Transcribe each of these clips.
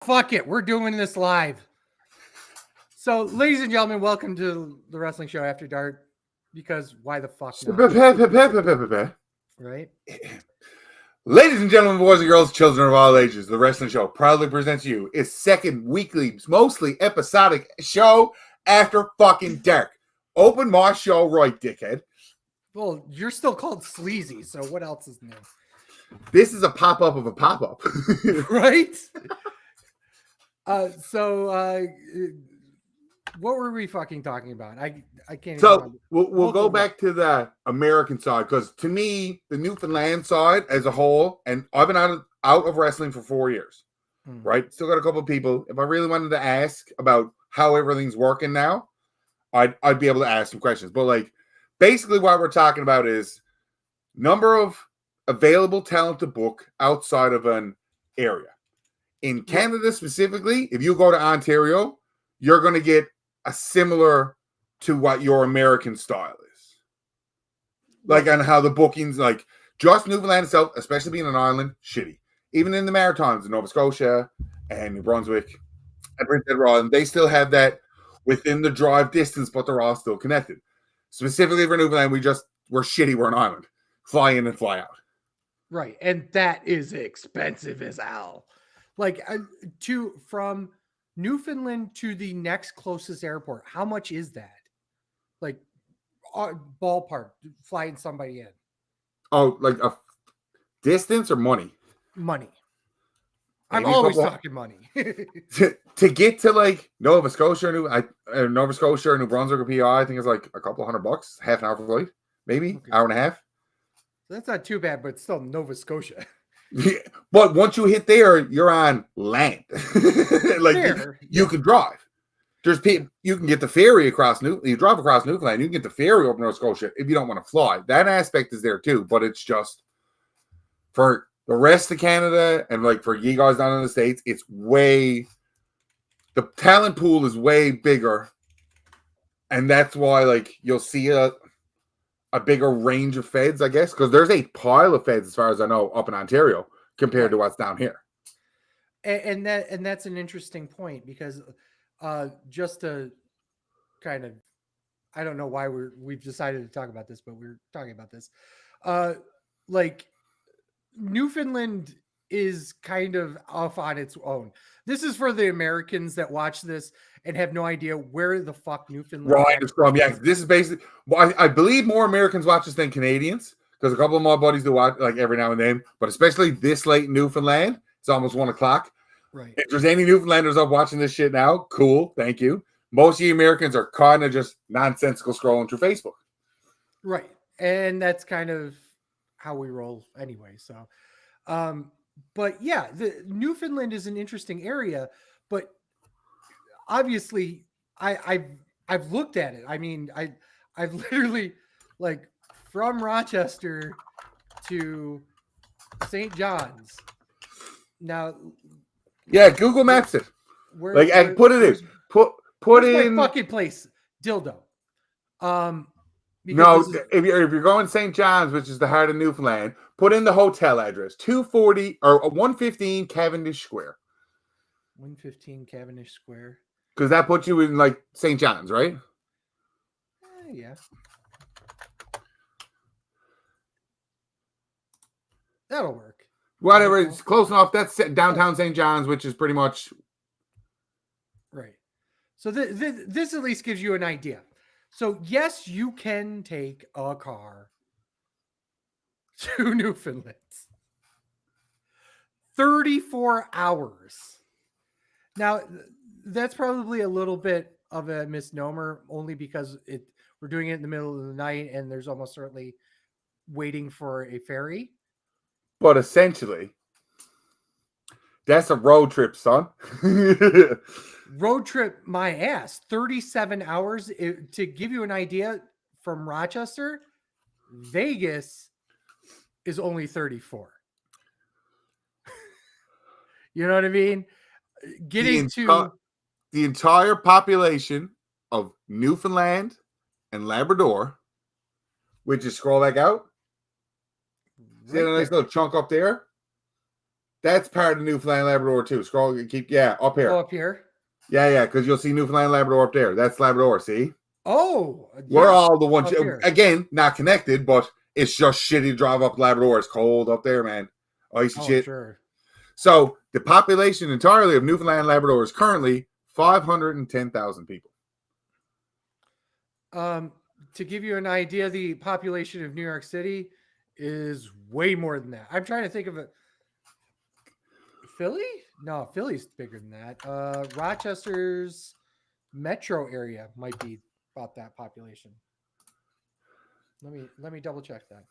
Fuck it. We're doing this live. So, ladies and gentlemen, welcome to the wrestling show After Dark. Because why the fuck not? Right? Ladies and gentlemen, boys and girls, children of all ages, the Wrestling Show proudly presents you its second weekly, mostly episodic show After Fucking Dark. Open my show right, dickhead. Well, you're still called Sleazy, so what else is new? This is a pop-up of a pop-up. Right? What were we fucking talking about? I can't So even we'll go back to the American side, because to me, the Newfoundland side as a whole, and I've been out of wrestling for 4 years, right? Still got a couple of people. If I really wanted to ask about how everything's working now, I'd be able to ask some questions. But like, basically what we're talking about is number of available talent to book outside of an area. In Canada specifically, if you go to Ontario, you're going to get a similar to what your American style is. Like on how the bookings, like just Newfoundland itself, especially being an island, shitty. Even in the Maritimes in Nova Scotia and New Brunswick and Prince Edward Island, they still have that within the drive distance, but they're all still connected. Specifically for Newfoundland, we're shitty, we're an island. Fly in and fly out. Right. And that is expensive as hell. Like from Newfoundland to the next closest airport, how much is that? Like ballpark, flying somebody in. Oh, like a distance or money? Money. I'm always talking money. to get to like Nova Scotia or Nova Scotia or New Brunswick or PI, I think it's like a couple $100, half an hour flight, maybe hour and a half. That's not too bad, but still Nova Scotia. Yeah, but once you hit there, you're on land. Like you can drive. There's people you can get the ferry across you drive across Newfoundland, you can get the ferry over Nova Scotia if you don't want to fly. That aspect is there too, but it's just for the rest of Canada and like for you guys down in the States, it's the talent pool is way bigger. And that's why like you'll see a bigger range of feds, I guess, because there's a pile of feds, as far as I know, up in Ontario compared to what's down here. And that's an interesting point, because just to kind of, I don't know why we've decided to talk about this, but we're talking about this. Like Newfoundland is kind of off on its own. This is for the Americans that watch this and have no idea where the fuck Newfoundland is from. Yeah, this is basically. Well, I believe more Americans watch this than Canadians, because a couple of my buddies do watch like every now and then. But especially this late in Newfoundland, it's almost 1:00. Right. If there's any Newfoundlanders up watching this shit now, cool, thank you. Most of you Americans are kind of just nonsensical scrolling through Facebook. Right, and that's kind of how we roll anyway. So, but yeah, the Newfoundland is an interesting area, but obviously I've looked at it. I mean, I've literally, like, from Rochester to St. John's. Now, yeah, Google Maps it. Put it in. Put in my fucking place, dildo. No, if you're going St. John's, which is the heart of Newfoundland, put in the hotel address, 240 or 115 Cavendish Square. 115 Cavendish Square. Because that puts you in like St. John's, right? Yeah. That'll work. Whatever, it's close enough. That's downtown St. John's, which is pretty much right. So this at least gives you an idea. So yes, you can take a car to Newfoundland. 34 hours. Now, that's probably a little bit of a misnomer, only because we're doing it in the middle of the night and there's almost certainly waiting for a ferry. But essentially, that's a road trip, son. Road trip my ass. 37 hours. To give you an idea, from Rochester, Vegas is only 34. You know what I mean? Getting to the entire population of Newfoundland and Labrador, which is scroll back out. See that nice little chunk up there? That's part of Newfoundland Labrador too. Scroll, keep up here. Oh, up here. Yeah, because you'll see Newfoundland Labrador up there. That's Labrador. See, Oh, we're yeah, all the ones up here. again, not connected, but it's just shitty to drive up Labrador. It's cold up there, man. Icy shit. Sure. So the population entirely of Newfoundland and Labrador is currently 510,000 people. To give you an idea, the population of New York City is way more than that. I'm trying to think of it. Philly? No, Philly's bigger than that. Rochester's metro area might be about that population. Let me double check that.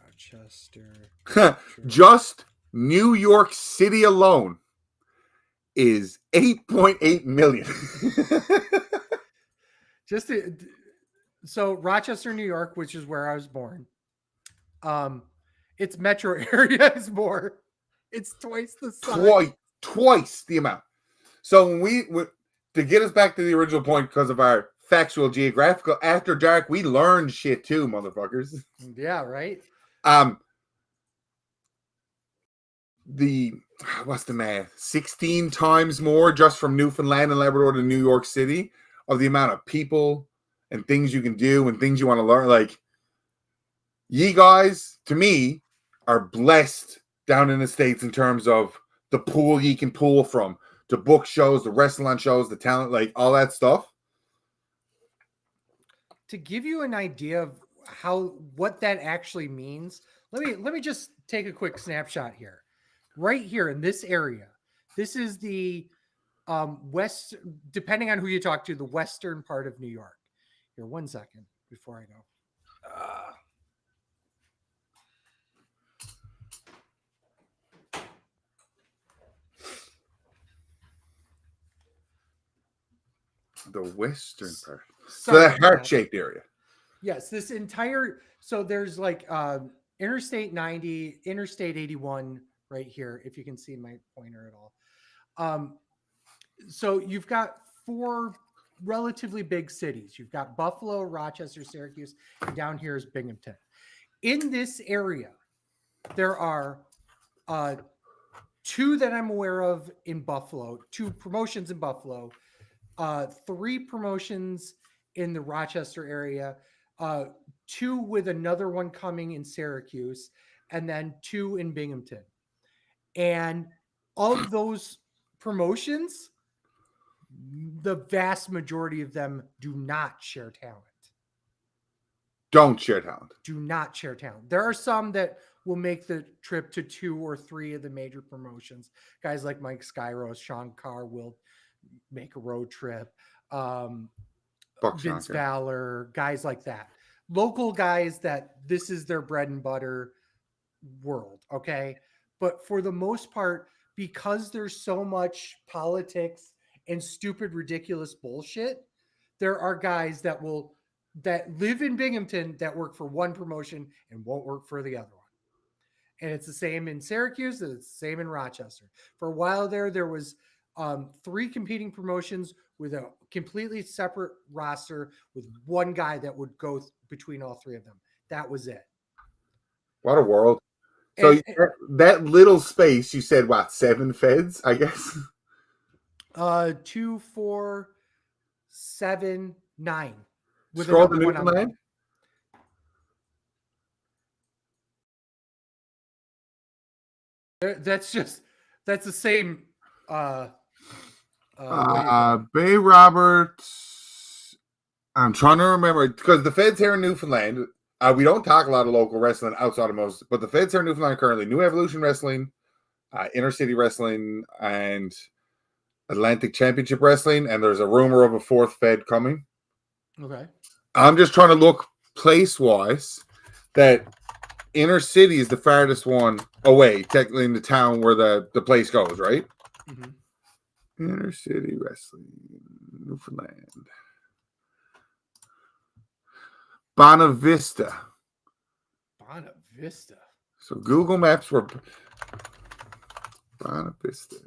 Rochester. Just New York City alone is 8.8 million. So Rochester, New York, which is where I was born. Its metro area is more. It's twice the size. Twice the amount. So when to get us back to the original point, because of our factual geographical after dark, we learned shit too, motherfuckers. Yeah, right. What's the math? 16 times more just from Newfoundland and Labrador to New York City of the amount of people and things you can do and things you want to learn. Like, ye guys, to me, are blessed down in the States in terms of the pool ye can pull from, the book shows, the restaurant shows, the talent, like all that stuff. To give you an idea of what that actually means, let me just take a quick snapshot here. Right here in this area, this is the west, depending on who you talk to, the western part of New York. Here, 1 second before I go. The western part. So the heart-shaped area. Yes, this entire, so there's like Interstate 90, Interstate 81 right here, if you can see my pointer at all. So you've got 4 relatively big cities. You've got Buffalo, Rochester, Syracuse, and down here is Binghamton. In this area, there are 2 that I'm aware of in Buffalo, 2 promotions in Buffalo, 3 promotions in the Rochester area, 2 with another one coming in Syracuse, and then 2 in Binghamton. And of those promotions, the vast majority of them do not share talent. Don't share talent. Do not share talent. There are some that will make the trip to 2 or 3 of the major promotions. Guys like Mike Skyros, Sean Carr will make a road trip. Vince Valor, guys like that. Local guys that this is their bread and butter world, okay? But for the most part, because there's so much politics and stupid, ridiculous bullshit, there are guys that live in Binghamton that work for one promotion and won't work for the other one. And it's the same in Syracuse, and it's the same in Rochester. For a while there was 3 competing promotions with a completely separate roster with one guy that would go between all 3 of them. That was it. What a world. So that little space, you said, what, 7 feds, I guess? 2, 4, 7, 9. With Scroll the Newfoundland. That's the same. Bay Roberts. I'm trying to remember because the feds here in Newfoundland. We don't talk a lot of local wrestling outside of most, but the feds here in Newfoundland currently: New Evolution Wrestling, Intercity Wrestling, and Atlantic Championship Wrestling. And there's a rumor of a 4th fed coming. Okay. I'm just trying to look place-wise that Inner City is the farthest one away, technically in the town where the place goes, right? Mm-hmm. Inner City Wrestling, Newfoundland. Bonavista. So Google Maps were Bonavista.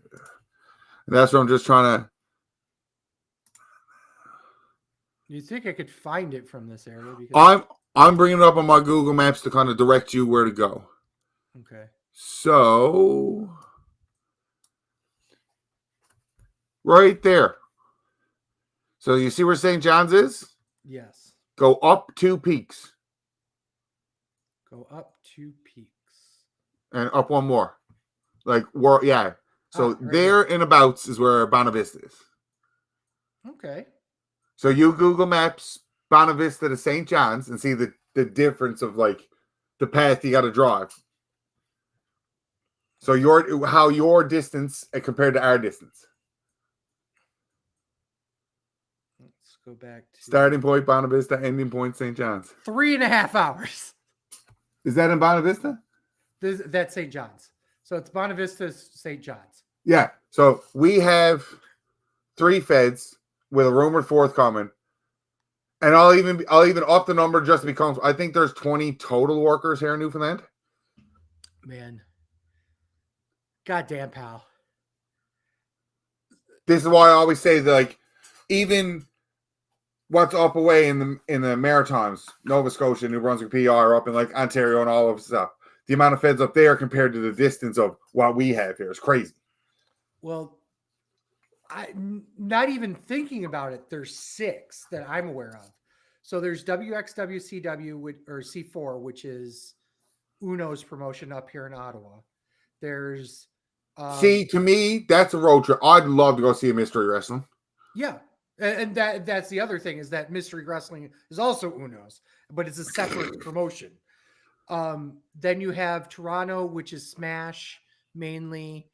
And that's what I'm just trying to. You think I could find it from this area? Because I'm bringing it up on my Google Maps to kind of direct you where to go. Okay. So, right there. So you see where St. John's is? Yes. Go up 2 peaks Go up 2 peaks. and up one more. Yeah. So Right there here. in abouts is where Bonavista is. Okay. So you Google Maps Bonavista to St. John's and see the difference of like the path you got to draw. So your distance compared to our distance. Let's go back to Starting point Bonavista, ending point St. John's. 3.5 hours. Is that in Bonavista? That's St. John's. So it's Bonavista, St. John's. Yeah. So we have 3 feds with a rumored 4th coming. And I'll even up the number just to be comfortable. I think there's 20 total workers here in Newfoundland. Man. Goddamn, pal. This is why I always say that, like, even what's up away in the Maritimes, Nova Scotia, New Brunswick, PR, up in like Ontario and all of stuff. The amount of feds up there compared to the distance of what we have here is crazy. Well, not even thinking about it, there's 6 that I'm aware of. So there's WXWCW or C4, which is Uno's promotion up here in Ottawa. There's see, to me, that's a road trip. I'd love to go see a mystery wrestling. Yeah. And that's the other thing is that Mystery Wrestling is also Uno's, but it's a separate promotion. Then you have Toronto, which is Smash mainly.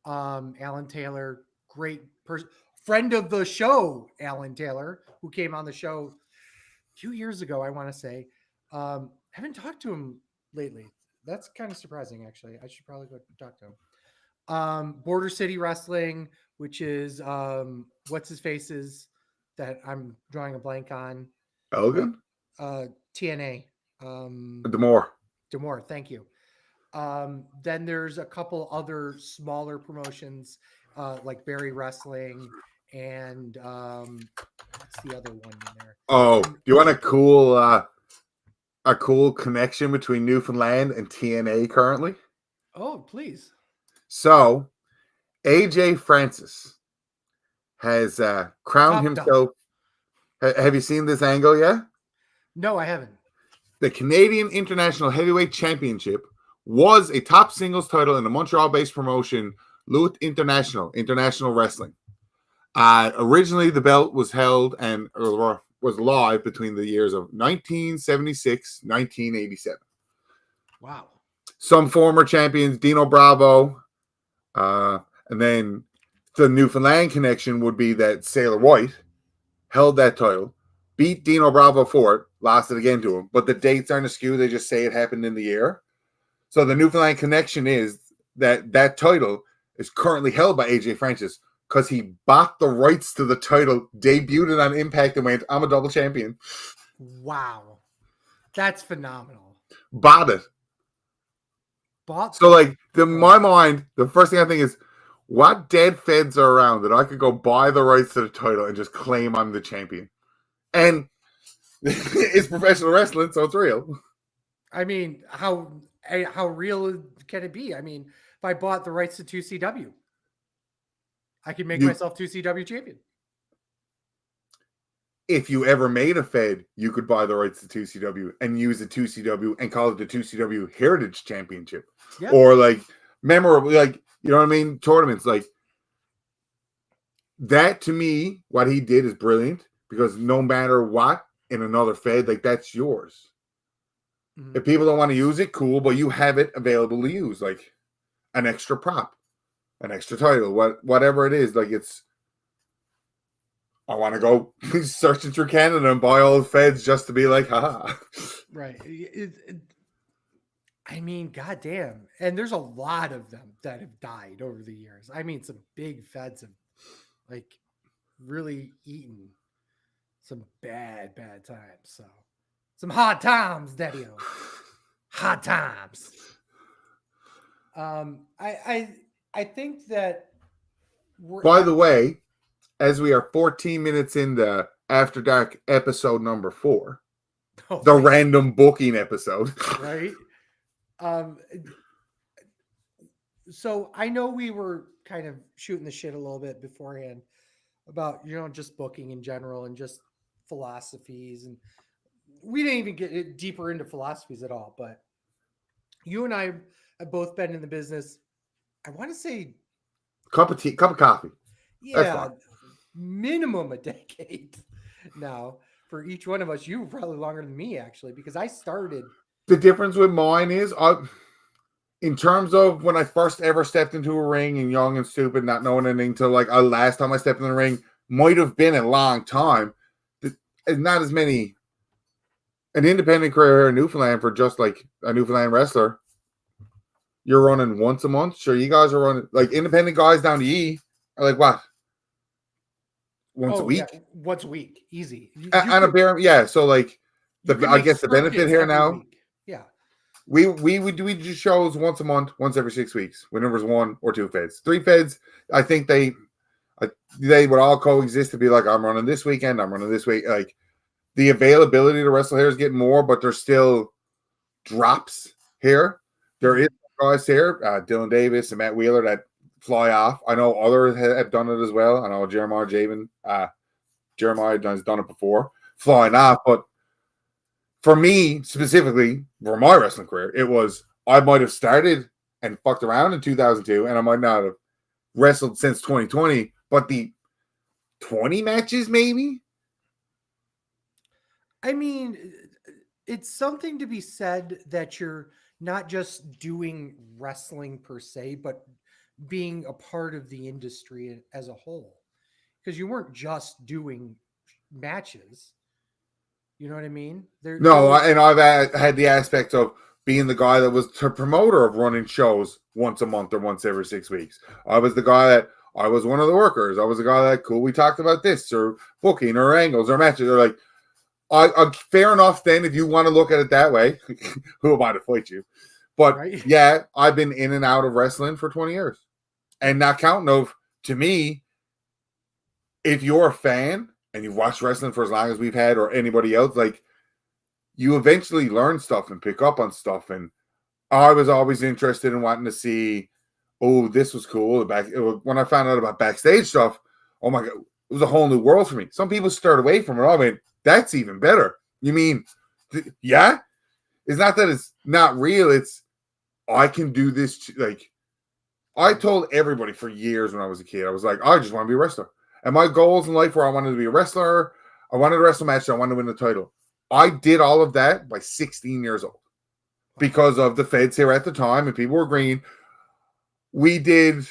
Alan Taylor, great person, friend of the show, Alan Taylor, who came on the show a few years ago, I want to say. Haven't talked to him lately. That's kind of surprising, actually. I should probably go talk to him. Border City Wrestling, which is what's his face's that I'm drawing a blank on. Elgin? TNA. Demore, thank you. Then there's a couple other smaller promotions like Barry Wrestling and what's the other one in there? Oh, do you want a cool connection between Newfoundland and TNA currently? Oh, please. So, AJ Francis has crowned himself. Have you seen this angle yet? No, I haven't. The Canadian International Heavyweight Championship was a top singles title in the Montreal-based promotion Lutte International Wrestling. Originally, the belt was held and was live between the years of 1976, 1987. Wow. Some former champions, Dino Bravo, and then the Newfoundland connection would be that Sailor White held that title, beat Dino Bravo for it, lost it again to him, but the dates aren't askew. They just say it happened in the year. So the Newfoundland connection is that title is currently held by AJ Francis because he bought the rights to the title, debuted it on Impact, and went, I'm a double champion. Wow. That's phenomenal. Bought it. In my mind, the first thing I think is, what dead feds are around that I could go buy the rights to the title and just claim I'm the champion? And it's professional wrestling, so it's real. I mean, how real can it be? I mean, if I bought the rights to 2CW, I could make myself 2CW champion. If you ever made a fed, you could buy the rights to 2CW and use the 2CW and call it the 2CW Heritage Championship. Yeah. Or like memorable, like, you know what I mean? Tournaments like that. To me, what he did is brilliant because no matter what in another fed, like that's yours. Mm-hmm. If people don't want to use it, cool, but you have it available to use, like an extra prop, an extra title, whatever it is. Like it's, I want to go searching through Canada and buy all the feds just to be like, haha. Right. I mean, goddamn. And there's a lot of them that have died over the years. I mean, some big feds have like really eaten some bad times. So some hard times, Daddy-o. Hard times. I think that by the way, as we are 14 minutes into After Dark episode number 4, the random booking episode. Right. So I know we were kind of shooting the shit a little bit beforehand about, just booking in general and just philosophies. And we didn't even get deeper into philosophies at all. But you and I have both been in the business. I want to say, Cup of tea, cup of coffee. That's yeah, fine. minimum a decade now for each one of us. You were probably longer than me, actually, because I started. The difference with mine is, in terms of when I first ever stepped into a ring and young and stupid, not knowing anything, till like last time I stepped in the ring might have been a long time. Not as many. An independent career here in Newfoundland for just like a Newfoundland wrestler. You're running once a month. Sure, you guys are running like independent guys down to E are like what? Once a Oh yeah, week? once a week, easy. You And a could bear, yeah. So like you could I make guess the benefit circuits here every now, week. Yeah. we do shows once a month, once every 6 weeks. Whenever it's 1 or 2 feds. 3 feds, I think they would all coexist to be like, I'm running this weekend, I'm running this week. Like the availability to wrestle here is getting more, but there's still drops here. There is guys here, Dylan Davis and Matt Wheeler, that fly off. I know others have done it as well. I know Jeremiah has done it before, flying off. But for me specifically, for my wrestling career, it was I might have started and fucked around in 2002, and I might not have wrestled since 2020. But the 20 matches, maybe. I mean, it's something to be said that you're not just doing wrestling per se, but being a part of the industry as a whole. Because you weren't just doing matches. You know what I mean? There No, was. and I've had the aspect of being the guy that was the promoter of running shows once a month or once every 6 weeks. I was the guy that I was one of the workers. I was the guy that cool. We talked about this or booking or angles or matches or like. I fair enough. Then, if you want to look at it that way, who am I to fight you? But Right. yeah, I've been in and out of wrestling for 20 years, and not counting of to me. If you're a fan and you've watched wrestling for as long as we've had, or anybody else, like you eventually learn stuff and pick up on stuff. And I was always interested in wanting to see, oh, this was cool. When I found out about backstage stuff, oh my god, it was a whole new world for me. Some people stirred away from it. I mean, that's even better. You mean, yeah? It's not that it's not real. It's I can do this. Like I told everybody for years when I was a kid, I was like, I just want to be a wrestler. And my goals in life were I wanted to be a wrestler. I wanted to wrestle match. I wanted to win the title. I did all of that by 16 years old because of the feds here at the time and people were green. We did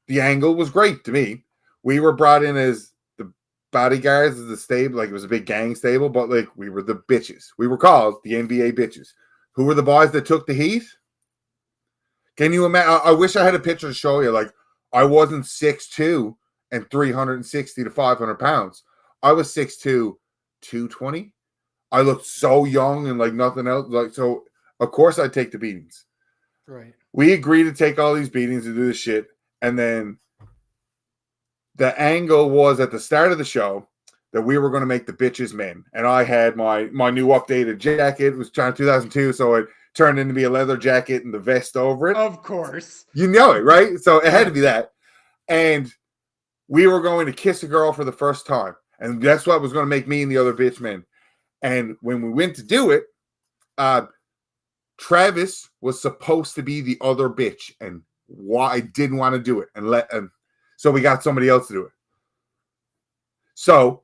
the angle was great to me. We were brought in as the bodyguards of the stable, like it was a big gang stable, but like we were the bitches. We were called the NBA bitches. Who were the boys that took the heat? Can you imagine? I wish I had a picture to show you. Like I wasn't 6'2" and 360 to 500 pounds. I was 6'2", 220. I looked so young and like nothing else. Like so, of course I'd take the beatings. Right. We agreed to take all these beatings and do this shit. And then the angle was at the start of the show that we were going to make the bitches men. And I had my new updated jacket. It was 2002, so it turned into be a leather jacket and the vest over it. Of course. You know it, right? So it had to be that. And we were going to kiss a girl for the first time. And that's what was going to make me and the other bitch men. And when we went to do it, Travis was supposed to be the other bitch, and why I didn't want to do it, and so we got somebody else to do it. So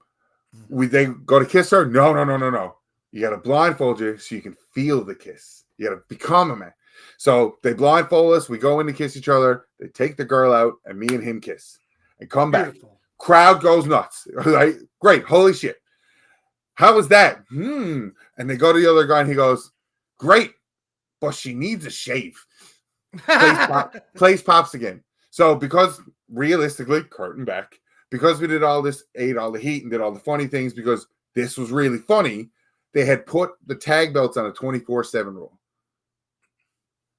they go to kiss her. No. You got to blindfold you so you can feel the kiss. You got to become a man. So they blindfold us. We go in to kiss each other. They take the girl out, and me and him kiss and come back. Beautiful. Crowd goes nuts. Right? Great. Holy shit. How was that? And they go to the other guy, and he goes, great, but she needs a shave. Place pops again. So because realistically, curtain back, because we did all this, ate all the heat and did all the funny things, because this was really funny, they had put the tag belts on a 24/7 rule.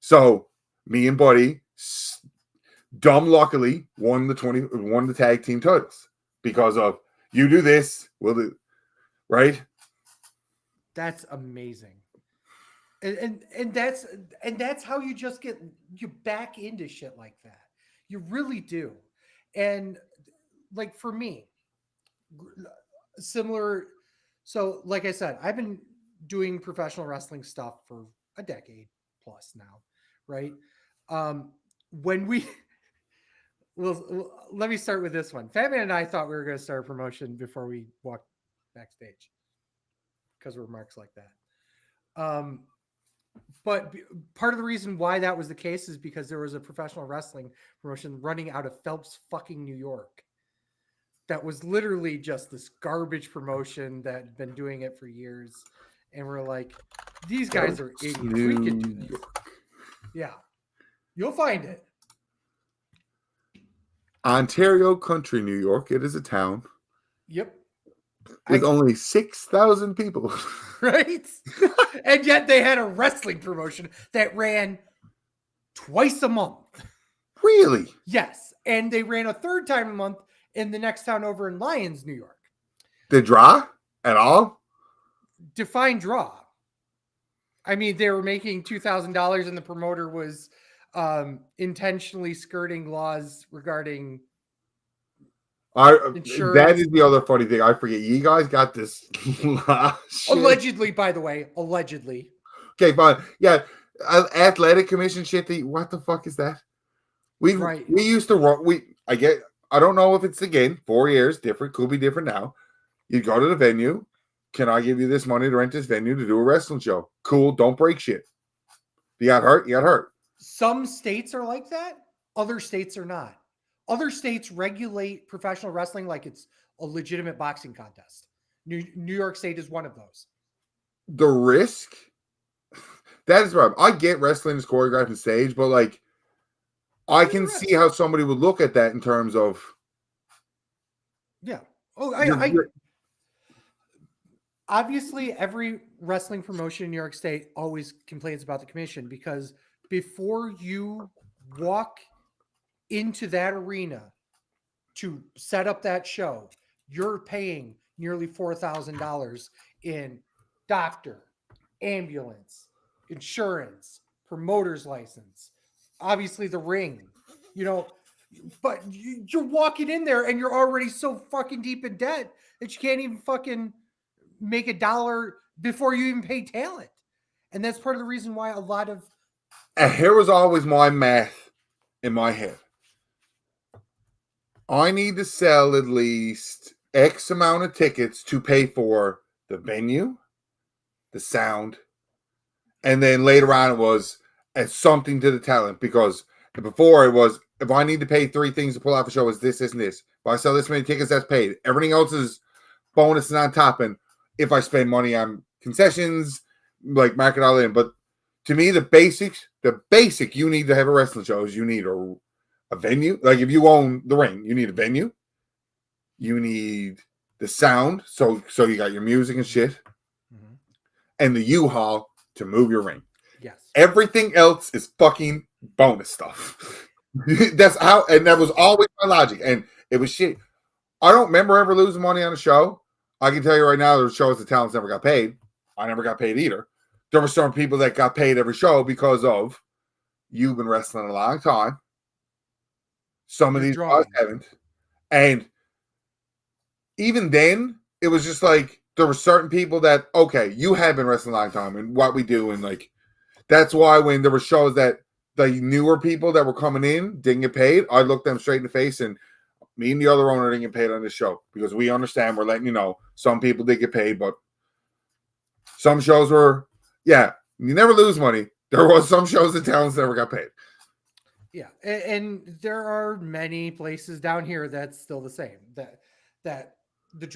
So me and Buddy, dumb luckily, won the tag team titles because of you do this, we'll do right. That's amazing. and that's how you just get you back into shit like that. You really do. And like for me, similar. So, like I said, I've been doing professional wrestling stuff for a decade plus now, right? When we, let me start with this one. Fatman and I thought we were going to start a promotion before we walked backstage because we're marks like that. But part of the reason why that was the case is because there was a professional wrestling promotion running out of Phelps, fucking New York, that was literally just this garbage promotion that had been doing it for years. And we're like, these guys are idiots. We could do this. Yeah. You'll find it. Ontario Country, New York. It is a town Yep. with only 6,000 people. Right? And yet they had a wrestling promotion that ran twice a month. Really? Yes. And they ran a third time a month in the next town over in Lyons, New York. The draw at all? Define draw. I mean, they were making $2,000 and the promoter was intentionally skirting laws regarding insurance. That is the other funny thing. I forget. You guys got this allegedly, by the way, allegedly. Okay, fine. Yeah, athletic commission shit. What the fuck is that? We used to run. I don't know if it's again 4 years different. Could be different now. You go to the venue. Can I give you this money to rent this venue to do a wrestling show? Cool. Don't break shit. You got hurt. You got hurt. Some states are like that. Other states are not. Other states regulate professional wrestling like it's a legitimate boxing contest. New York State is one of those. The risk, that is right. I get wrestling is choreographed and staged, but like, I can see how somebody would look at that in terms of. Yeah. Oh, obviously, every wrestling promotion in New York State always complains about the commission because before you walk into that arena to set up that show, you're paying nearly $4,000 in doctor, ambulance, insurance, promoter's license, obviously the ring, but you're walking in there and you're already so fucking deep in debt that you can't even fucking make a dollar before you even pay talent. And that's part of the reason why a lot of... And here was always my math in my head. I need to sell at least X amount of tickets to pay for the venue, the sound, and then later on it was as something to the talent, because before it was, if I need to pay 3 things to pull off a show, is this, and this. If I sell this many tickets, that's paid. Everything else is bonus and on top. And if I spend money on concessions, like market all in. But to me, the basic you need to have a wrestling show is you need a venue. Like if you own the ring, you need a venue. You need the sound, so you got your music and shit, and the U-Haul to move your ring. Yes. Everything else is fucking bonus stuff. That's how, and that was always my logic. And it was shit. I don't remember ever losing money on a show. I can tell you right now, there's shows the talents never got paid. I never got paid either. There were some people that got paid every show because of you've been wrestling a long time. Some of these guys haven't. And even then, it was just like there were certain people that, okay, you have been wrestling a long time and what we do. And like, that's why when there were shows that the newer people that were coming in didn't get paid, I looked them straight in the face, and me and the other owner didn't get paid on this show because we understand, we're letting you know some people did get paid, but some shows were, you never lose money. There was some shows that talents never got paid. Yeah, and there are many places down here that's still the same. That the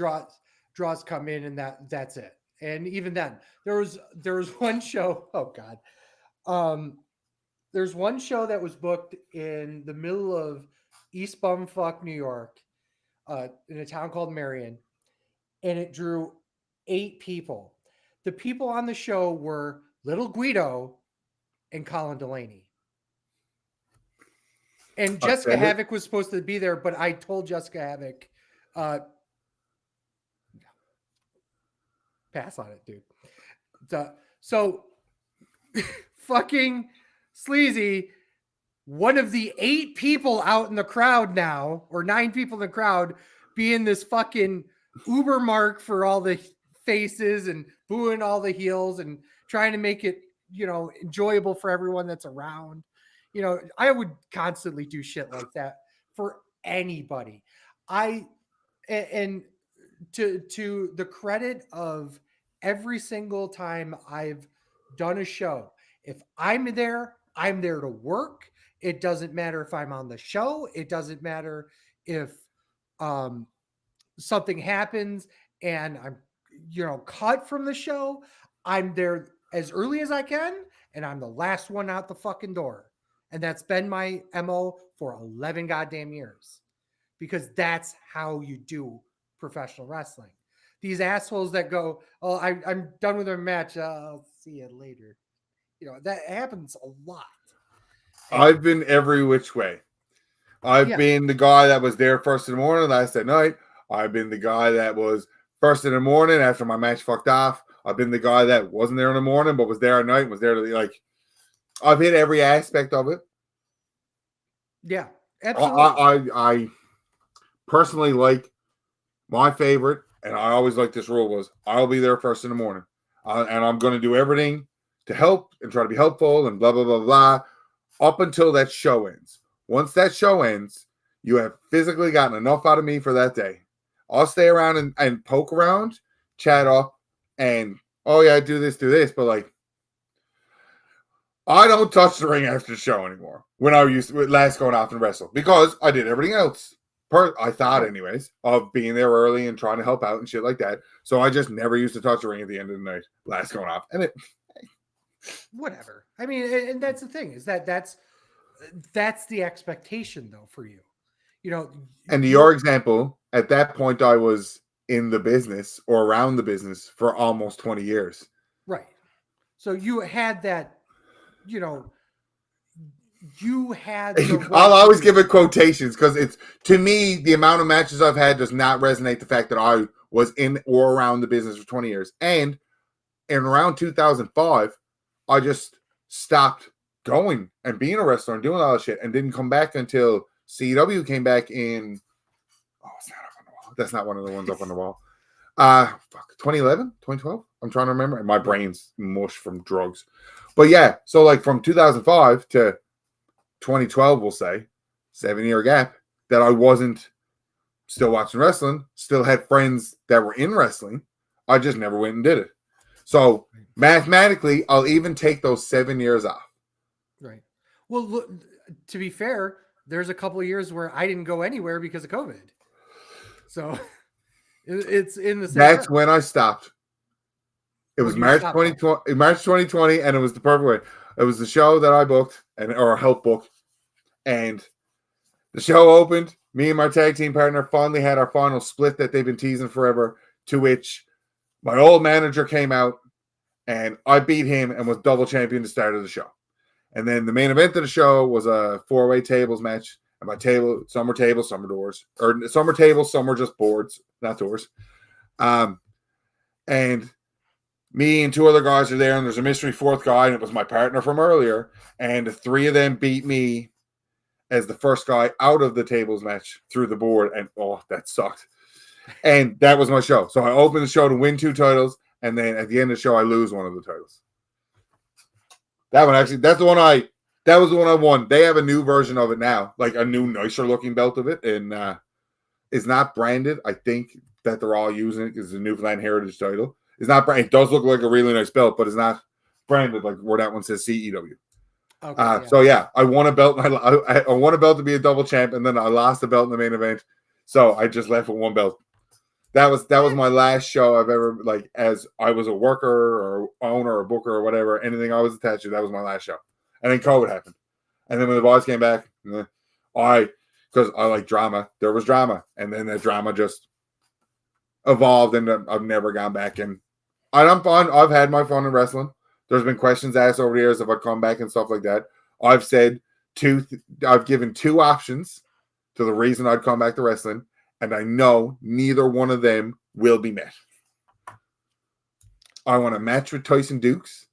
draws come in and that's it. And even then, there was one show. Oh God, there's one show that was booked in the middle of East Bumfuck, New York, in a town called Marion, and it drew 8 people. The people on the show were Little Guido and Colin Delaney. And Jessica Havoc was supposed to be there, but I told Jessica Havoc, pass on it, dude. So fucking Sleazy, one of the 8 people out in the crowd now, or 9 people in the crowd, being this fucking Uber mark for all the faces and booing all the heels and trying to make it, enjoyable for everyone that's around. I would constantly do shit like that for anybody. And to the credit of every single time I've done a show, if I'm there to work. It doesn't matter if I'm on the show. It doesn't matter if um, something happens and I'm, cut from the show. I'm there as early as I can, and I'm the last one out the fucking door. And that's been my MO for 11 goddamn years, because that's how you do professional wrestling. These assholes that go, "Oh, I'm done with our match. I'll see you later." That happens a lot. And I've been every which way. I've yeah, been the guy that was there first in the morning, last at night. I've been the guy that was first in the morning after my match fucked off. I've been the guy that wasn't there in the morning but was there at night and was there to like. I've hit every aspect of it. yeah, absolutely. I personally like my favorite, and I always like this rule was I'll be there first in the morning, and I'm going to do everything to help and try to be helpful and blah blah blah blah up until that show ends. Once that show ends, you have physically gotten enough out of me for that day. I'll stay around and poke around, chat up, and oh yeah, do this, but like I don't touch the ring after the show anymore. When I used to last going off and wrestle, because I did everything else. I thought, anyways, of being there early and trying to help out and shit like that. So I just never used to touch the ring at the end of the night, last going off, and it. Whatever. I mean, and that's the thing, is that's the expectation though for you. And to your example, at that point, I was in the business or around the business for almost 20 years. Right. So you had that. You know, you had. I'll always give it quotations because it's, to me, the amount of matches I've had does not resonate the fact that I was in or around the business for 20 years. And in around 2005, I just stopped going and being a wrestler and doing all that shit and didn't come back until CW came back in. Oh, it's not up on the wall. That's not one of the ones up on the wall. 2011, 2012. I'm trying to remember. And my brain's mush from drugs. But yeah, so like from 2005 to 2012, we'll say, 7-year gap that I wasn't still watching wrestling, still had friends that were in wrestling. I just never went and did it. So mathematically, I'll even take those 7 years off. Right. Well, look, to be fair, there's a couple of years where I didn't go anywhere because of COVID. So it's in the same. That's when I stopped. It was March 2020, and it was the perfect way. It was the show that I booked or helped book, and the show opened. Me and my tag team partner finally had our final split that they've been teasing forever, to which my old manager came out, and I beat him and was double champion to start of the show. And then the main event of the show was a 4-way tables match. And by table, some were tables, some were doors. Or some were tables, some were just boards, not doors. And me and 2 other guys are there, and there's a mystery 4th guy, and it was my partner from earlier. And the 3 of them beat me as the first guy out of the tables match through the board. And oh, that sucked. And that was my show. So I opened the show to win 2 titles, and then at the end of the show, I lose one of the titles. That one actually, that was the one I won. They have a new version of it now, like a new, nicer looking belt of it, and it's not branded. I think that they're all using it because it's a Newfoundland Heritage title. It's not branded. It does look like a really nice belt, but it's not branded like where that one says CEW. Okay, yeah. So yeah, I won a belt. I won a belt to be a double champ, and then I lost the belt in the main event. So I just left with 1 belt. That was my last show I've ever, like, as I was a worker or owner or booker or whatever, anything I was attached to, that was my last show. And then COVID happened. And then when the boys came back, because I like drama, there was drama. And then that drama just evolved, and I've never gone back. And I'm fun. I've had my fun in wrestling. There's been questions asked over the years if I'd come back and stuff like that. I've said I've given 2 options to the reason I'd come back to wrestling. And I know neither one of them will be met. I want a match with Tyson Dukes.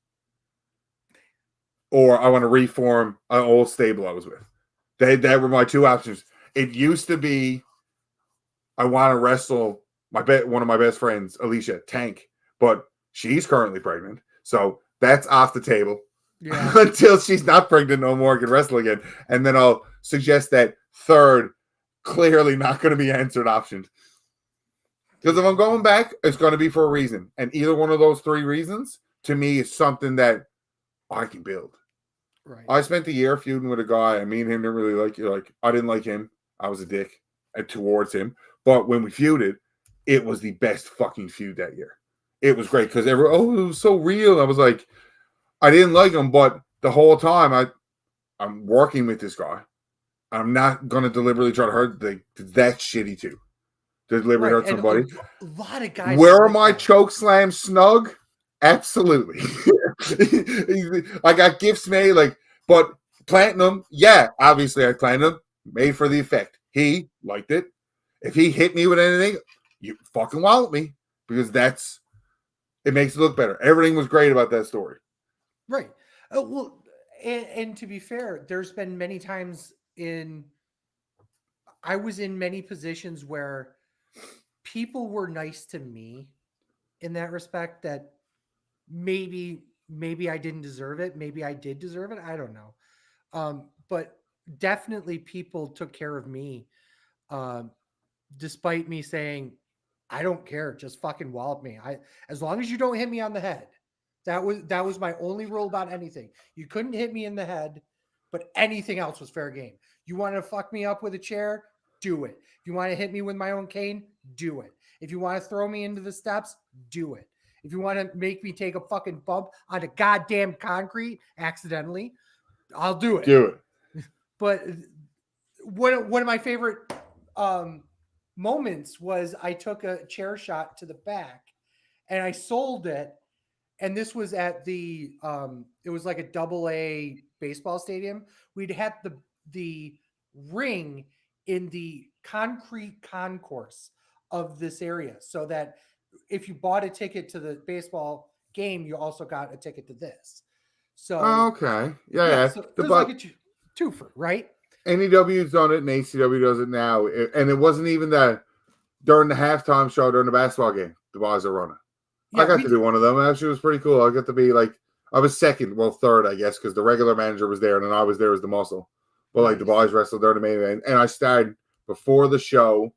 or I want to reform an old stable I was with. That were my two options. It used to be I want to wrestle one of my best friends, Alicia Tank, but she's currently pregnant, so that's off the table. Yeah. Until she's not pregnant no more, can wrestle again, and then I'll suggest that third, clearly not going to be answered option. Because if I'm going back, it's going to be for a reason, and either one of those three reasons to me is something that I can build. Right. I spent a year feuding with a guy. I mean, him didn't really like you. Like I didn't like him. I was a dick towards him. But when we feuded, it was the best fucking feud that year. It was great because it was so real. I was like, I didn't like him, but the whole time I'm working with this guy. I'm not gonna deliberately try to hurt. That's shitty too. To deliberately hurt And somebody. a lot of guys. Where are my choke slams snug? Absolutely. I got gifts made, but platinum, yeah, obviously I platinum, made for the effect. He liked it. If he hit me with anything, you fucking wallet me because it makes it look better. Everything was great about that story. Right. Well, and to be fair, there's been many times I was in many positions where people were nice to me in that respect that maybe I didn't deserve it. Maybe I did deserve it. I don't know. But definitely people took care of me, um, despite me saying, I don't care, just fucking wallop me. As long as you don't hit me on the head. That was my only rule about anything. You couldn't hit me in the head, but anything else was fair game. You want to fuck me up with a chair? Do it. If you want to hit me with my own cane, do it. If you want to throw me into the steps, do it. If you want to make me take a fucking bump on a goddamn concrete accidentally, I'll do it. Do it. But one of my favorite moments was I took a chair shot to the back and I sold it. And this was at it was like a AA baseball stadium. We'd had the ring in the concrete concourse of this area, so that if you bought a ticket to the baseball game, you also got a ticket to this. So Okay. yeah, Yeah. so it was like a twofer, right? NEW's done it and ACW does it now. And it wasn't even that during the halftime show during the basketball game, the boys are running. Yeah, I got to do one of them. Actually, it was pretty cool. I got to be I was second, well, third, I guess, because the regular manager was there and then I was there as the muscle. But nice. the boys wrestled during the main event. And I started before the show.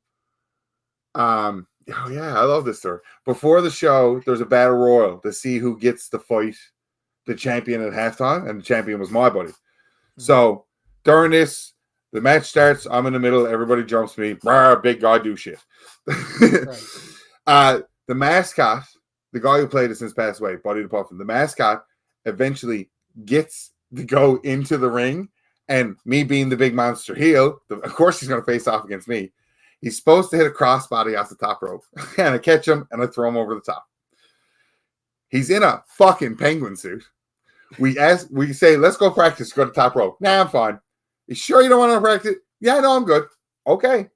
Oh yeah, I love this story. Before the show, there's a battle royal to see who gets to fight the champion at halftime, and the champion was my buddy. Mm-hmm. So during this, the match starts. I'm in the middle. Everybody jumps me. Big guy do shit. Right. The mascot, the guy who played it since passed away, Buddy the Puffin, the mascot eventually gets to go into the ring, and me being the big monster heel, of course he's going to face off against me. He's supposed to hit a crossbody off the top rope, and I catch him and I throw him over the top. He's in a fucking penguin suit. We say, let's go practice. Go to the top rope. Nah, I'm fine. You sure you don't want to practice? Yeah, no, I'm good. Okay.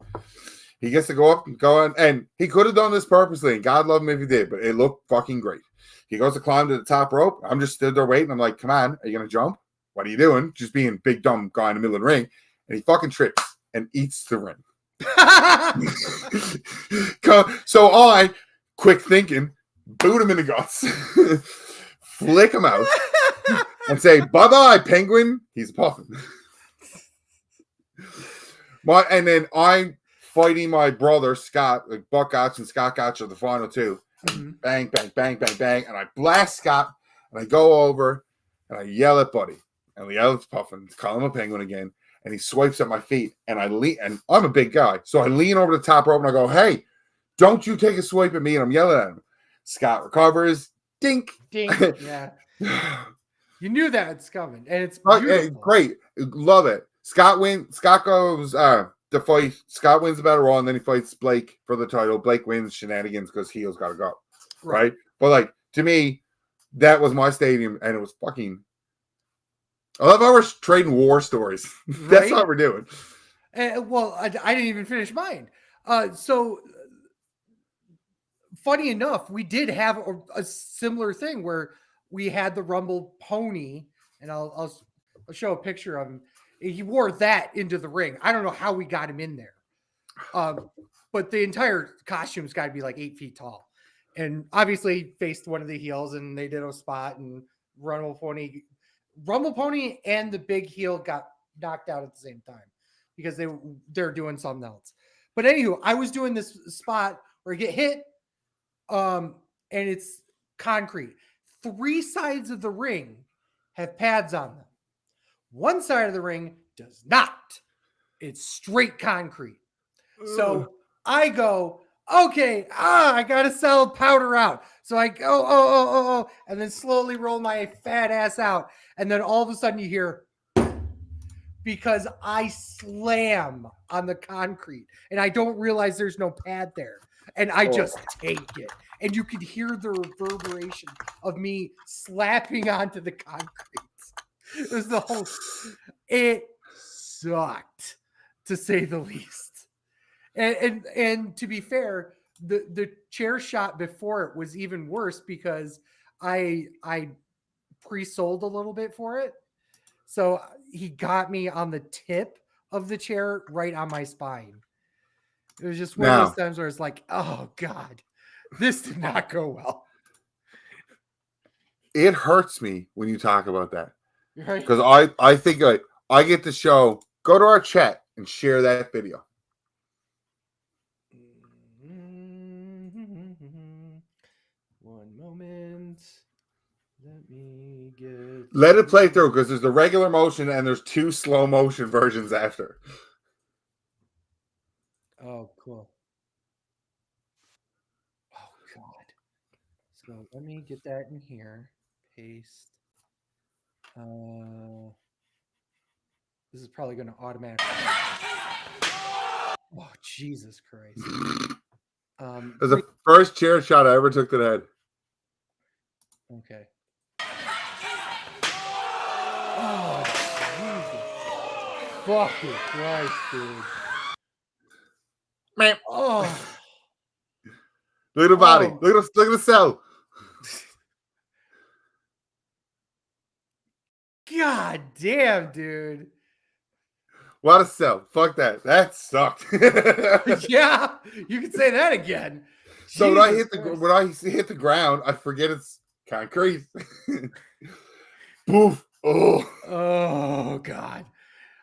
He gets to go up and go on, and he could have done this purposely, and God love him if he did, but it looked fucking great. He goes to climb to the top rope. I'm just stood there waiting. I'm like, come on, are you going to jump? What are you doing? Just being big, dumb guy in the middle of the ring. And he fucking trips and eats the ring. So I, quick thinking, boot him in the guts, flick him out, and say, bye-bye, penguin. He's puffing. And then I'm fighting my brother, Scott, like Buck Gotch and Scott Gotch are the final two. Mm-hmm. Bang, bang, bang, bang, bang. And I blast Scott, and I go over, and I yell at Buddy. And I yell at Puffin, call him a penguin again. And he swipes at my feet, and I lean, and I'm a big guy. So I lean over the top rope, and I go, hey, don't you take a swipe at me. And I'm yelling at him. Scott recovers. Dink. Dink. Yeah. You knew that it's coming. And it's beautiful. Great. Love it. Scott goes to fight. Scott wins the battle royal, and then he fights Blake for the title. Blake wins shenanigans because heel's got to go. Right? But, to me, that was my stadium, and it was fucking... I love how we're trading war stories. That's what we're doing. Well, I didn't even finish mine. So, funny enough, we did have a similar thing where we had the Rumble pony, and I'll show a picture of him. He wore that into the ring. I don't know how we got him in there, but the entire costume's got to be like 8 feet tall, and obviously faced one of the heels, and they did a spot, and Rumble Pony and the big heel got knocked out at the same time because they're doing something else. But anywho, I was doing this spot where you get hit, and it's concrete. 3 sides of the ring have pads on them. One side of the ring does not. It's straight concrete. So I go, okay, I gotta sell powder out. So I go, and then slowly roll my fat ass out. And then all of a sudden you hear, because I slam on the concrete and I don't realize there's no pad there. And I just take it. And you could hear the reverberation of me slapping onto the concrete. It was it sucked, to say the least. And to be fair, the chair shot before it was even worse because I pre-sold a little bit for it. So he got me on the tip of the chair right on my spine. It was just one of those times where it's like, oh God, this did not go well. It hurts me when you talk about that. Right? Because I think I get to show, go to our chat and share that video. One moment. Let it play through, because there's the regular motion and there's 2 slow motion versions after. Oh, cool. Oh, God. So let me get that in here. Paste. This is probably going to automatically. Oh, Jesus Christ. That's the first chair shot I ever took to the head. Okay. Oh, Jesus. Fucking Christ, dude. Man. Oh. Look at the body. Look at the cell. God damn, dude. What a cell. Fuck that. That sucked. Yeah, you can say that again. So when I hit the ground, I forget it's concrete. Poof. Oh God.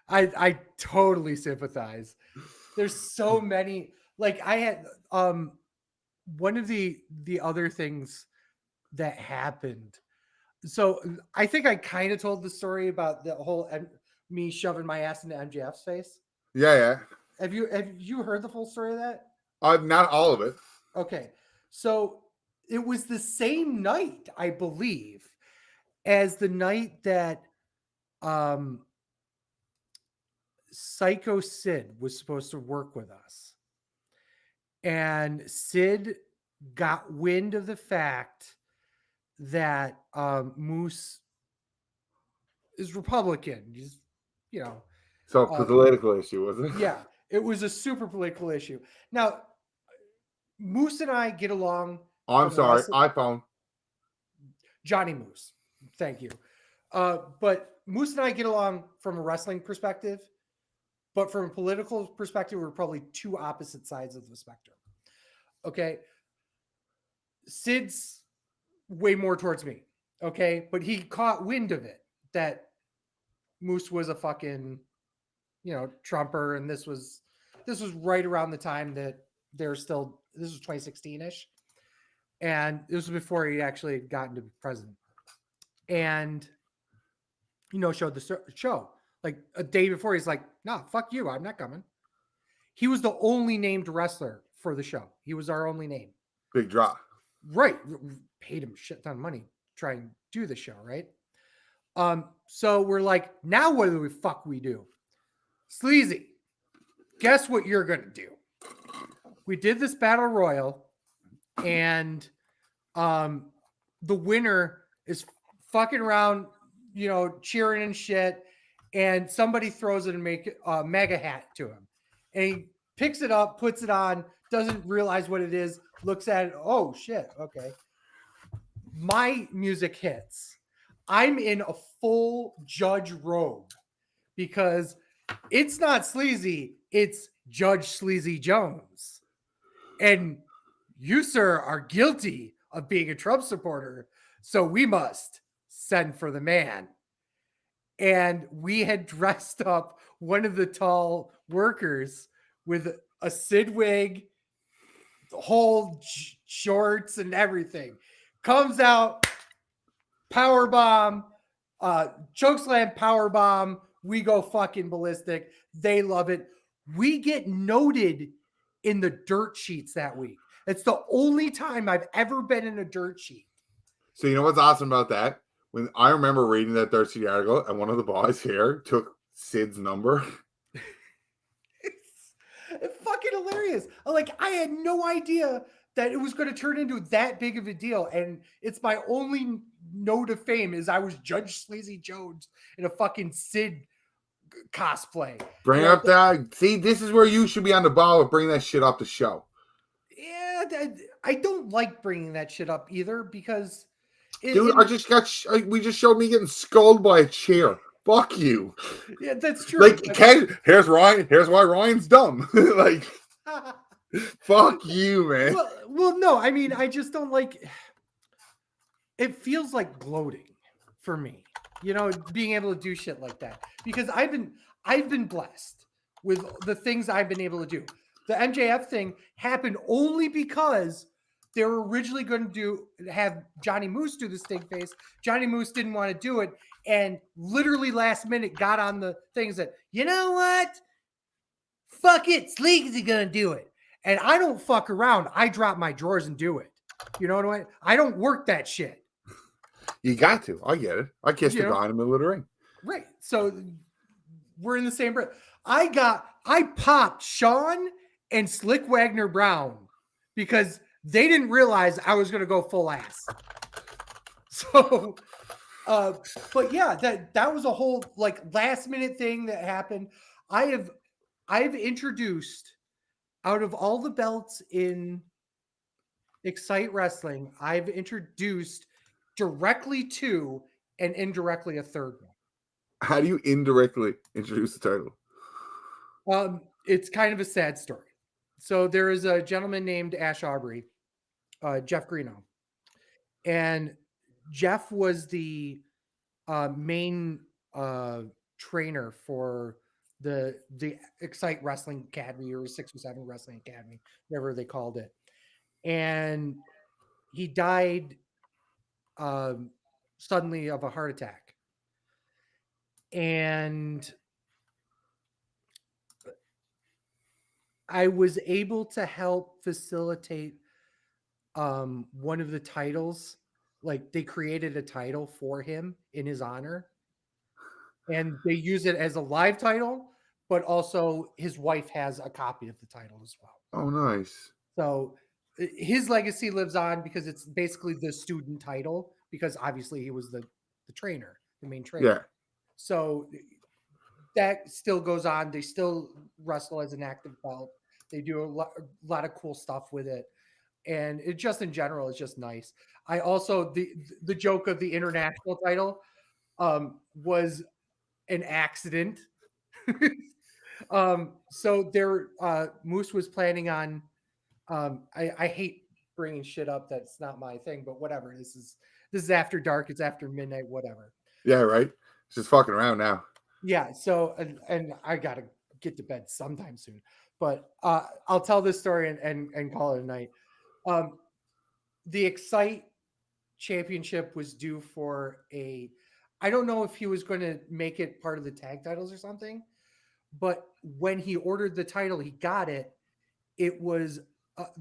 I totally sympathize. There's so many, like I had one of the other things that happened. So I think I kind of told the story about the whole me shoving my ass into MJF's face. Yeah. Have you heard the full story of that? Not all of it. Okay. So it was the same night, I believe, as the night that Psycho Sid was supposed to work with us. And Sid got wind of the fact that Moose is Republican. He's, So political issue, wasn't it? Yeah, it was a super political issue. Now, Moose and I get along. I'm sorry, iPhone. Johnny Moose. Thank you. But Moose and I get along from a wrestling perspective, but from a political perspective, we're probably 2 opposite sides of the spectrum. Okay. Sid's way more towards me. Okay. But he caught wind of it, that Moose was a fucking, Trumper. And this was right around the time that this was 2016-ish. And this was before he actually had gotten to be president. And, showed the show. Like a day before, he's like, "Nah, fuck you. I'm not coming." He was the only named wrestler for the show. He was our only name. Big draw. Right. We paid him shit ton of money to try and do the show, right? So we're like, now what do we do? Sleazy, guess what you're going to do? We did this battle royal, and the winner is fucking around, cheering and shit. And somebody throws a mega hat to him, and he picks it up, puts it on, doesn't realize what it is, looks at it. Oh shit. Okay. My music hits. I'm in a full judge robe because it's not Sleazy, it's Judge Sleazy Jones. And you, sir, are guilty of being a Trump supporter, so we must send for the man. And we had dressed up one of the tall workers with a Sid wig, whole shorts and everything. Comes out, power bomb, chokeslam power bomb. We go fucking ballistic. They love it. We get noted in the dirt sheets that week. It's the only time I've ever been in a dirt sheet. So you know what's awesome about that? When I remember reading that Dirt Sheet article, and one of the boys here took Sid's number. It's fucking hilarious. Like, I had no idea that it was going to turn into that big of a deal. And it's my only note of fame is I was Judge Sleazy Jones in a fucking Sid cosplay. Bring up that. See, this is where you should be on the ball with bringing that shit up the show. Yeah, I don't like bringing that shit up either because... Dude, we just showed me getting scolded by a chair. Fuck you. Yeah, that's true. Like, here's Ryan. Here's why Ryan's dumb. Like, fuck you, man. Well, no, I mean, I just don't like. It feels like gloating for me, being able to do shit like that because I've been blessed with the things I've been able to do. The MJF thing happened only because they were originally going to have Johnny Moose do the Sting face. Johnny Moose didn't want to do it. And literally last minute got on the things that, you know what? Fuck it. Sleazy's going to do it. And I don't fuck around. I drop my drawers and do it. You know what I mean? I don't work that shit. You got to. I get it. I kissed the guy in the middle of the ring. Right. So we're in the same breath. I popped Sean and Slick Wagner Brown because they didn't realize I was going to go full ass. So, but yeah, that was a whole like last minute thing that happened. I've introduced out of all the belts in Excite Wrestling, I've introduced directly two and indirectly a third one. How do you indirectly introduce the title? It's kind of a sad story. So there is a gentleman named Ash Aubrey, Jeff Greeno, and Jeff was the main trainer for the Excite Wrestling Academy or 607 Wrestling Academy, whatever they called it. And he died suddenly of a heart attack. And I was able to help facilitate one of the titles. Like they created a title for him in his honor. And they use it as a live title, but also his wife has a copy of the title as well. Oh, nice. So his legacy lives on because it's basically the student title because obviously he was the trainer, the main trainer. Yeah. So that still goes on. They still wrestle as an active belt. They do a lot of cool stuff with it. And it just in general is just nice. I also, the joke of the international title was an accident. So there, Moose was planning on, I hate bringing shit up that's not my thing, but whatever. This is after dark. It's after midnight, whatever. Yeah, right. It's just fucking around now. Yeah. So, and I got to get to bed sometime soon, but I'll tell this story and call it a night. The Excite Championship was due for I don't know if he was going to make it part of the tag titles or something, but when he ordered the title, he got it. It was,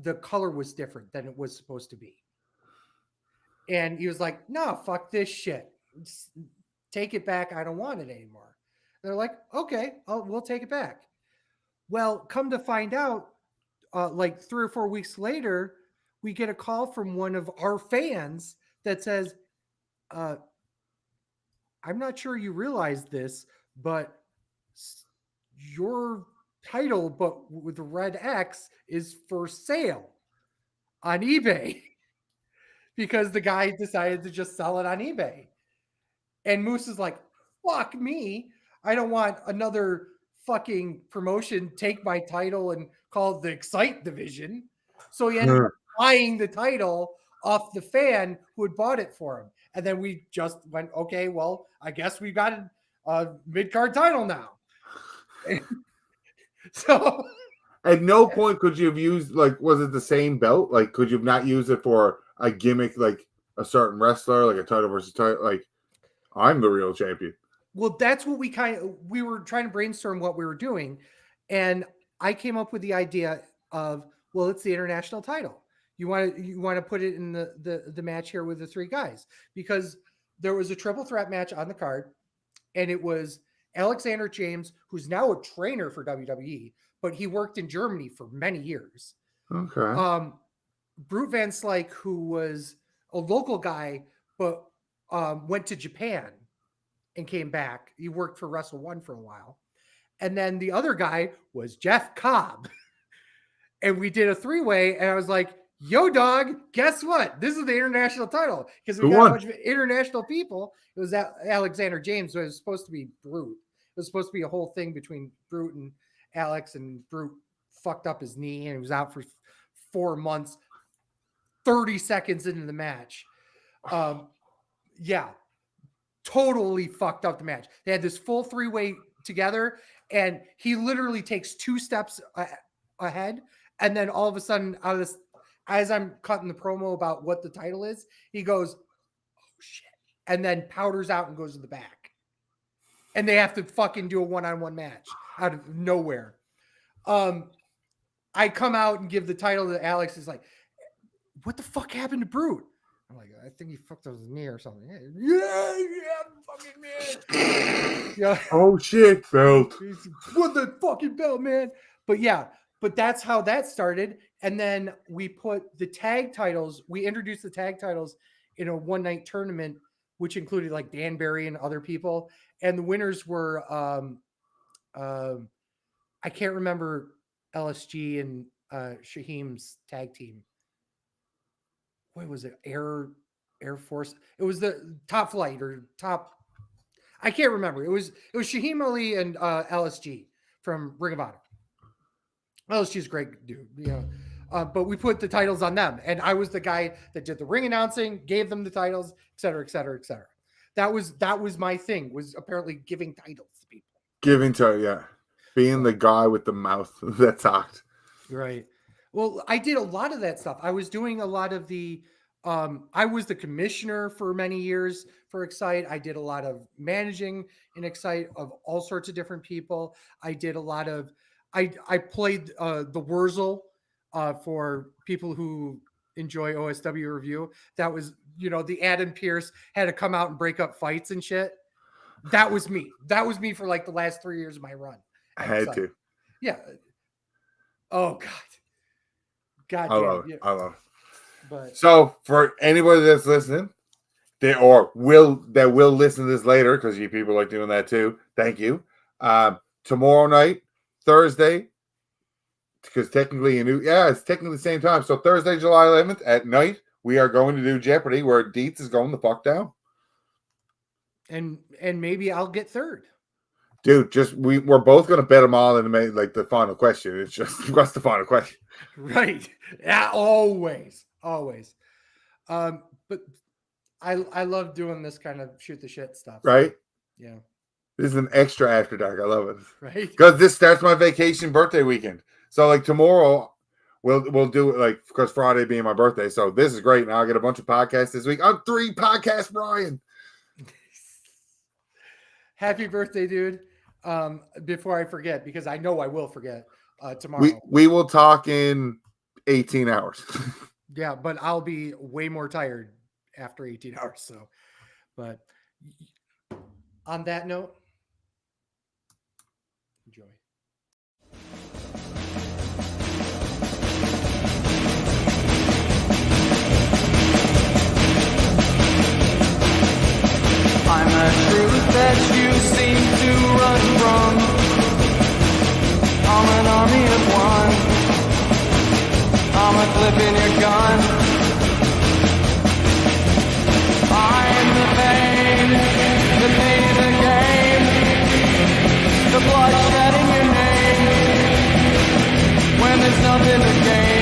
the color was different than it was supposed to be. And he was like, no, fuck this shit. Just take it back. I don't want it anymore. And they're like, okay, we'll take it back. Well, come to find out, like 3 or 4 weeks later, we get a call from one of our fans that says, I'm not sure you realize this, but your title, but with the red X, is for sale on eBay because the guy decided to just sell it on eBay. And Moose is like, fuck me. I don't want another fucking promotion take my title and call it the Excite division. So he ended up buying the title off the fan who had bought it for him. And then we just went, okay, well, I guess we got a mid-card title now. So at no point could you have used, like, was it the same belt? Like, could you have not used it for a gimmick, like a certain wrestler, like a title versus title? Like, I'm the real champion. Well, that's what we were trying to brainstorm what we were doing. And I came up with the idea of, well, it's the international title. You want to put it in the match here with the three guys, because there was a triple threat match on the card, and it was Alexander James, who's now a trainer for WWE, but he worked in Germany for many years. Okay. Brute Van Slyke, who was a local guy, but went to Japan and came back. He worked for Wrestle One for a while. And then the other guy was Jeff Cobb. And we did a three-way, and I was like, yo, dog, guess what? This is the international title, because we got a bunch of international people. It was Alexander James, so it was supposed to be Brute. It was supposed to be a whole thing between Brute and Alex, and Brute fucked up his knee, and he was out for 4 months, 30 seconds into the match. Yeah, totally fucked up the match. They had this full three-way together, and he literally takes 2 steps ahead, and then all of a sudden, out of this, as I'm cutting the promo about what the title is, he goes, oh shit, and then powders out and goes to the back. And they have to fucking do a one-on-one match out of nowhere. I come out and give the title to Alex. He's like, what the fuck happened to Brute? I'm like, I think he fucked up his knee or something. Yeah, fucking man. Yeah. Oh shit, belt. What the fucking belt, man? But yeah, but that's how that started. And then we put the tag titles. We introduced the tag titles in a one-night tournament, which included like Dan Barry and other people. And the winners were, I can't remember LSG and Shaheem's tag team. What was it? Air Force. It was the Top Flight or Top. I can't remember. It was Shaheem Ali and LSG from Ring of Honor. LSG's a great dude, you know. But we put the titles on them, and I was the guy that did the ring announcing, gave them the titles, et cetera, et cetera, et cetera. That was my thing, was apparently giving titles to people. Giving to, yeah. Being the guy with the mouth that talked. Right. Well, I did a lot of that stuff. I was doing a lot of the, I was the commissioner for many years for Excite. I did a lot of managing in Excite of all sorts of different people. I did a lot of, I played the Wurzel for people who enjoy OSW review. That was, you know, the Adam Pierce had to come out and break up fights and shit. That was me. That was me for like the last 3 years of my run. I had to. Yeah. Oh God. God I damn. love it. Yeah. I love it. But so for anybody that's listening, will listen to this later, because you people like doing that too. Thank you. Tomorrow night, Thursday, because technically it's technically the same time. So Thursday, July 11th at night, we are going to do Jeopardy, where Dietz is going the fuck down. And maybe I'll get third. Dude, we're both going to bet them all in the final question. It's just what's the final question, right? Yeah, always. But I love doing this kind of shoot the shit stuff. Right? Yeah. This is an extra After Dark. I love it. Right? Because this starts my vacation birthday weekend. So like tomorrow, we'll do it like, because Friday being my birthday. So this is great. Now I get a bunch of podcasts this week. I'm 3 podcasts, Brian. Happy birthday, dude. Before I forget, because I know I will forget tomorrow. We will talk in 18 hours. Yeah, but I'll be way more tired after 18 hours. So, but on that note, enjoy. I'm a truth that you seem to run from. I'm an army of one. I'm a clip in your gun. I'm the pain the bloodshed in your name. When there's nothing to gain.